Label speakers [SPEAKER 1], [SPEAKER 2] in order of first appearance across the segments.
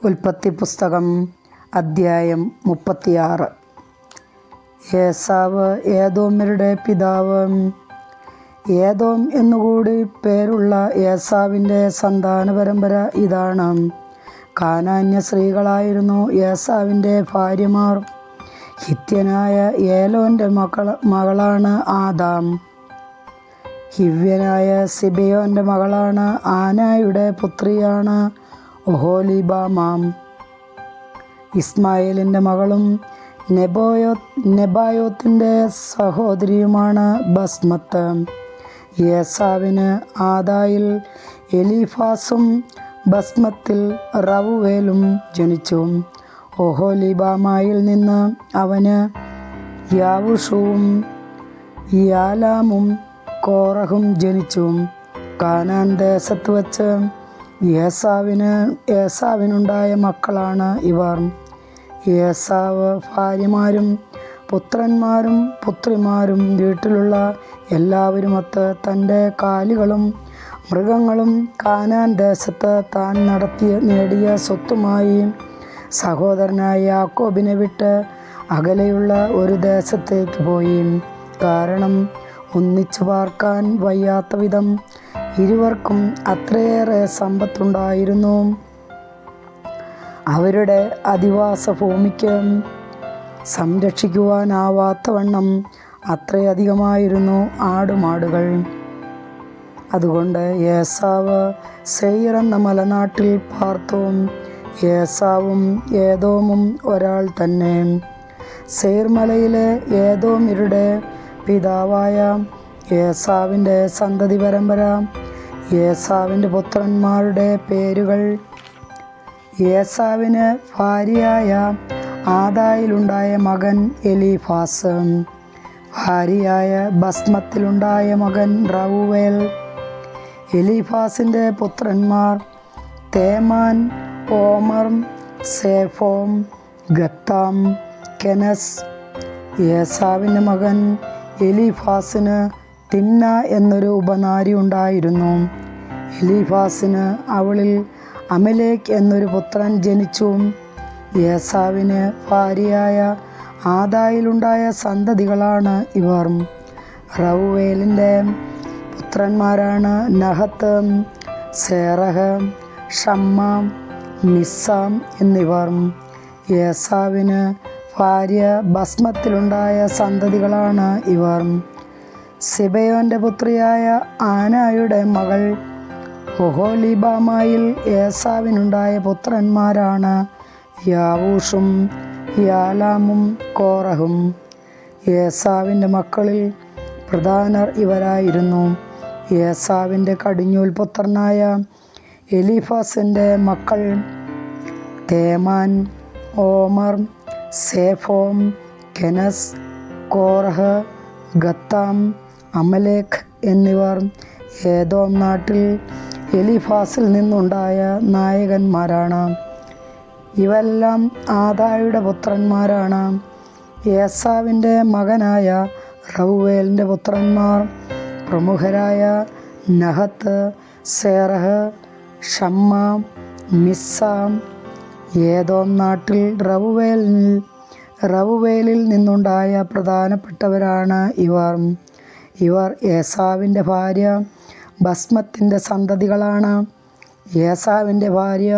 [SPEAKER 1] ഉൽപ്പത്തി പുസ്തകം അദ്ധ്യായം 36. ഏസാവ് ഏദോമ്യരുടെ പിതാവ്. ഏദോം എന്നുകൂടി പേരുള്ള ഏസാവിൻ്റെ സന്താന പരമ്പര ഇതാണ്. കാനാന്യ സ്ത്രീകളായിരുന്നു ഏസാവിൻ്റെ ഭാര്യമാർ. ഹിത്യനായ ഏലോൻ്റെ മകളാണ് ആദാം. ഹിവ്യനായ സിബയോൻ്റെ മകളാണ് ആനായുടെ പുത്രിയാണ് ഒഹൊലീബാമാം. ഇസ്മായേലിൻ്റെ മകളും നെബായോത്തിൻ്റെ സഹോദരിയുമാണ് ബസ്മത്ത്. ഏസാവിന് ആദായിൽ എലീഫാസും ബസ്മത്തിൽ റവുവേലും ജനിച്ചു. ഒഹൊലീബാമായിൽ നിന്ന് അവന് യാവുഷുവും യാലാമും കോറഹും ജനിച്ചു. കാനാൻ ദേശത്ത് വച്ച് ഏസാവിനുണ്ടായ മക്കളാണ് ഇവർ. ഏസാവ് ഭാര്യമാരും പുത്രന്മാരും പുത്രിമാരും വീട്ടിലുള്ള എല്ലാവരുമൊത്ത് തൻ്റെ കാലികളും മൃഗങ്ങളും കാനാൻ ദേശത്ത് താൻ നേടിയ സ്വത്തുമായി സഹോദരനായ യാക്കോബിനെ വിട്ട് അകലെയുള്ള ഒരു ദേശത്തേക്ക് പോയി. കാരണം ഒന്നിച്ചു പാർക്കാൻ വയ്യാത്ത വിധം ഇരുവർക്കും അത്രയേറെ സമ്പത്തുണ്ടായിരുന്നു. അവരുടെ അധിവാസ ഭൂമിക്ക് സംരക്ഷിക്കുവാനാവാത്തവണ്ണം അത്രയധികമായിരുന്നു ആടുമാടുകൾ. അതുകൊണ്ട് ഏസാവ് സെയിർ എന്ന മലനാട്ടിൽ പാർത്തു. ഏസാവും ഏദോമും ഒരാൾ തന്നെ. സെയിർ മലയിലെ ഏദോമ്യരുടെ പിതാവായ ഏസാവിൻ്റെ സന്തതി പരമ്പര. ഏസാവിൻ്റെ പുത്രന്മാരുടെ പേരുകൾ. ഏസാവിന് ഭാര്യയായ ആദായിലുണ്ടായ മകൻ എലീഫാസ്. ഭാര്യയായ ബസ്മത്തിലുണ്ടായ മകൻ റവുവേൽ. എലീഫാസിൻ്റെ പുത്രന്മാർ തേമാൻ, ഓമർ, സേഫോം, ഗത്താം, കെനസ്. ഏസാവിൻ്റെ മകൻ എലീഫാസിന് തിന്ന എന്നൊരു ഉപനാരി ഉണ്ടായിരുന്നു. എലീഫാസിന് അവളിൽ അമലേക് എന്നൊരു പുത്രൻ ജനിച്ചു. ഏസാവിന് ഭാര്യയായ ആദായിലുണ്ടായ സന്തതികളാണ് ഇവർ. റവുവേലിൻ്റെ പുത്രന്മാരാണ് നഹത്ത്, സേറഹ്, ഷമ്മ, മിസ്സാം എന്നിവർ. ഏസാവിന് ഭാര്യ ബസ്മത്തിലുണ്ടായ സന്തതികളാണ് ഇവർ. സിബയോൻ്റെ പുത്രിയായ ആനായുടെ മകൾ ഒഹൊലീബാമായിൽ ഏസാവിനുണ്ടായ പുത്രന്മാരാണ് യാവൂഷും യാലാമും കോറഹും. ഏസാവിൻ്റെ മക്കളിൽ പ്രധാനർ ഇവരായിരുന്നു. ഏസാവിൻ്റെ കടിഞ്ഞൂൽ പുത്രനായ എലീഫാസിൻ്റെ മക്കൾ തേമാൻ, ഓമർ, സേഫോം, കെനസ്, കോറഹ്, ഗത്താം, അമലേക് എന്നിവർ. ഏദോം നാട്ടിൽ എലീഫാസിൽ നിന്നുണ്ടായ നായകന്മാരാണ്. ഇവെല്ലാം ആദായുടെ പുത്രന്മാരാണ്. ഏസാവിൻ്റെ മകനായ റവുവേലിൻ്റെ പുത്രന്മാർ പ്രമുഖരായ നഹത്ത്, സേറഹ്, ഷമ്മ, മിസ്സാം. ഏദോം നാട്ടിൽ റവുവേലിൽ നിന്നുണ്ടായ പ്രധാനപ്പെട്ടവരാണ് ഇവർ. ഇവർ ഏസാവിൻ്റെ ഭാര്യ ബസ്മത്തിൻ്റെ സന്തതികളാണ്. ഏസാവിൻ്റെ ഭാര്യ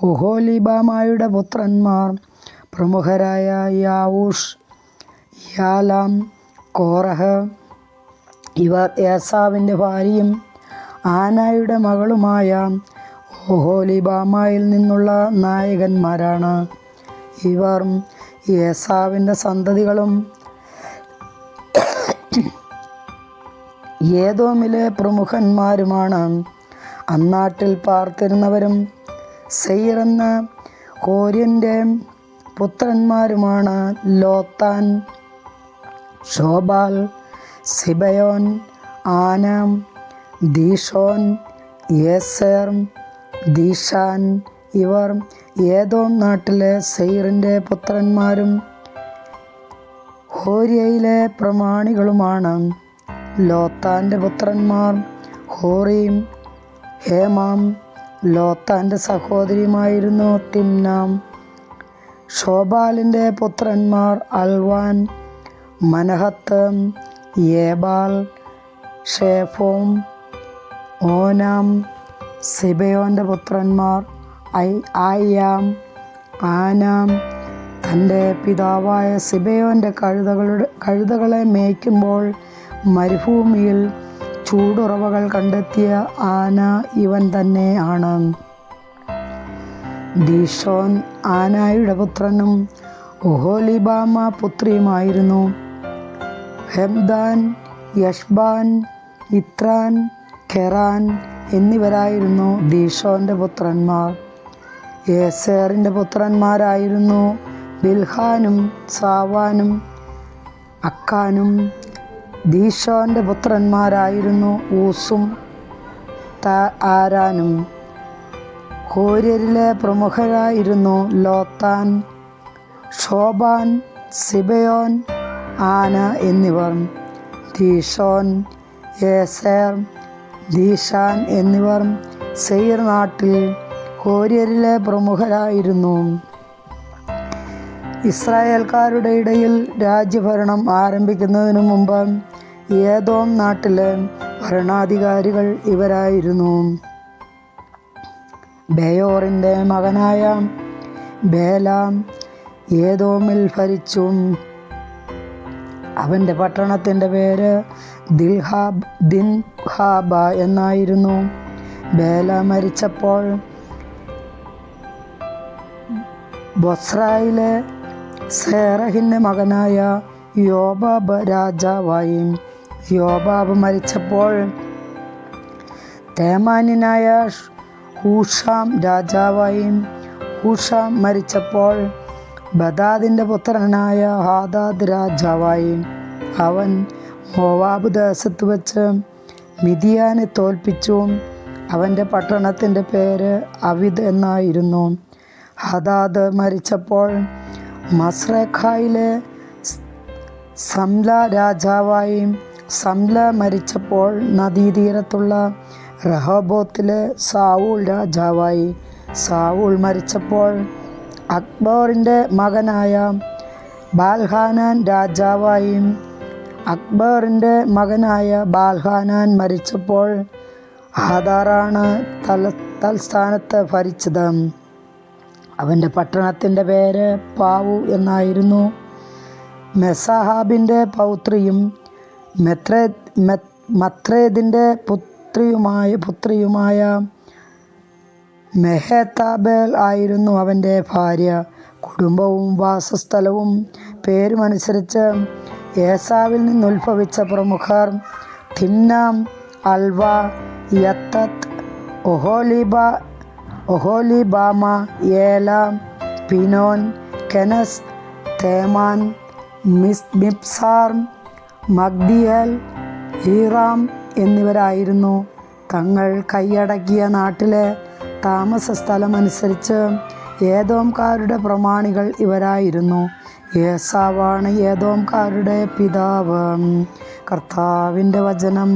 [SPEAKER 1] ഒഹൊലീബാമായുടെ പുത്രന്മാർ പ്രമുഖരായ യാവൂഷ്, യാലാം, കോറഹ്. ഇവർ ഏസാവിൻ്റെ ഭാര്യയും ആനായുടെ മകളുമായ ഒഹൊലീബാമായിൽ നിന്നുള്ള നായകന്മാരാണ്. ഇവർ ഏസാവിൻ്റെ സന്തതികളും ഏദോമിലെ പ്രമുഖന്മാരുമാണ്. അന്നാട്ടിൽ പാർത്തിരുന്നവരും സെയിർ എന്ന ഹോര്യൻ്റെ പുത്രന്മാരുമാണ് ലോത്താൻ, ഷോബാൽ, സിബയോൻ, ആനാം, ദീഷോൻ, ഏസെർ, ദീഷാൻ. ഇവർ ഏദോം നാട്ടിലെ സെയിറിൻ്റെ പുത്രന്മാരും ഹോര്യയിലെ പ്രമാണികളുമാണ്. ലോത്താൻ്റെ പുത്രന്മാർ ഹോറീം, ഹേമാം, ലോത്താൻ്റെ സഹോദരിയുമായിരുന്നു തിംനാം. ഷോബാലിൻ്റെ പുത്രന്മാർ അൽവാൻ, മനഹത്ത്, ഏബാൽ, ഷേഫോം, ഓനാം. സിബയോൻ്റെ പുത്രന്മാർ ആയാം, ആനാം. തൻ്റെ പിതാവായ സിബയോൻ്റെ കഴുതകളെ മേയ്ക്കുമ്പോൾ മരുഭൂമിയിൽ ചൂടുറവകൾ കണ്ടെത്തിയ ആന ഇവൻ തന്നെ ആണ്. ദീശോൻ ആനായുടെ പുത്രനും ഒഹോലിബാമ പുത്രിയുമായിരുന്നു. ഹെംദാൻ, യഷ്ബാൻ, ഇത്രാൻ, കെറാൻ എന്നിവരായിരുന്നു ദീശോൻ്റെ പുത്രന്മാർ. ഏസേറിൻ്റെ പുത്രന്മാരായിരുന്നു ബിൽഹാനും സാവാനും അക്കാനും. ദീശോൻ്റെ പുത്രന്മാരായിരുന്നു ഊസും ആരാനും. ഹോര്യരിലെ പ്രമുഖരായിരുന്നു ലോത്താൻ, ഷോബാൻ, സിബയോൻ, ആന എന്നിവർ. ദീശോൻ, ഏസേർ, ദീശാൻ എന്നിവർ സെയിർ നാട്ടിൽ ഹോര്യരിലെ പ്രമുഖരായിരുന്നു. ഇസ്രായേൽക്കാരുടെ ഇടയിൽ രാജ്യഭരണം ആരംഭിക്കുന്നതിനു മുമ്പ് ഏദോം നാട്ടിലെ ഭരണാധികാരികൾ ഇവരായിരുന്നു. ബെയോറിൻ്റെ മകനായ ബേലാം ഏദോമിൽ ഭരിച്ചു. അവൻ്റെ പട്ടണത്തിൻ്റെ പേര് ദിൻഹാബ എന്നായിരുന്നു. ബേല മരിച്ചപ്പോൾ ബൊസ്രയിലെ സേറഹിൻ്റെ മകനായ യോബാബ് രാജാവായി. യോബാബ് മരിച്ചപ്പോൾ തേമാന്യനായ ഹൂഷാം രാജാവായി. ഹൂഷാം മരിച്ചപ്പോൾ ബദാദിൻ്റെ പുത്രനായ ഹാദാദ് രാജാവായി. അവൻ മോവാബ് ദേശത്ത് വെച്ച് മിദിയാനെ തോൽപ്പിച്ചു. അവൻ്റെ പട്ടണത്തിൻ്റെ പേര് അവിദ് എന്നായിരുന്നു. ഹദാദ് മരിച്ചപ്പോൾ മസ്രേഖയിലെ സംല രാജാവായി. സംല മരിച്ചപ്പോൾ നദീതീരത്തുള്ള റഹോബോത്തിലെ സാവൂൾ രാജാവായി. സാവൂൾ മരിച്ചപ്പോൾ അക്ബറിൻ്റെ മകനായ ബാൽഹാനാൻ രാജാവായി. അക്ബറിൻ്റെ മകനായ ബാൽഹാനാൻ മരിച്ചപ്പോൾ ഹാദാറാണ് തൽസ്ഥാനത്ത് ഭരിച്ചത്. അവൻ്റെ പട്ടണത്തിൻ്റെ പേര് പാവു എന്നായിരുന്നു. മെസാഹാബിൻ്റെ പൗത്രിയും മത്രേദിൻ്റെ പുത്രിയുമായ മെഹേതാബേൽ ആയിരുന്നു അവൻ്റെ ഭാര്യ. കുടുംബവും വാസസ്ഥലവും പേരുമനുസരിച്ച് ഏസാവിൽ നിന്നുത്ഭവിച്ച പ്രമുഖർ തിംനാം, അൽവ, യത്തത്ത്, ഒഹോലിബാമ, ഏല, പിനോൻ, കെനസ്, തേമാൻ, മിബ്സാർ, മഗ്ദിയേൽ, ഹീറാം എന്നിവരായിരുന്നു. തങ്ങൾ കൈയടക്കിയ നാട്ടിലെ താമസ സ്ഥലമനുസരിച്ച് ഏദോംകാരുടെ പ്രമാണികൾ ഇവരായിരുന്നു. ഏസാവാണ് ഏദോംകാരുടെ പിതാവ്. കർത്താവിൻ്റെ വചനം.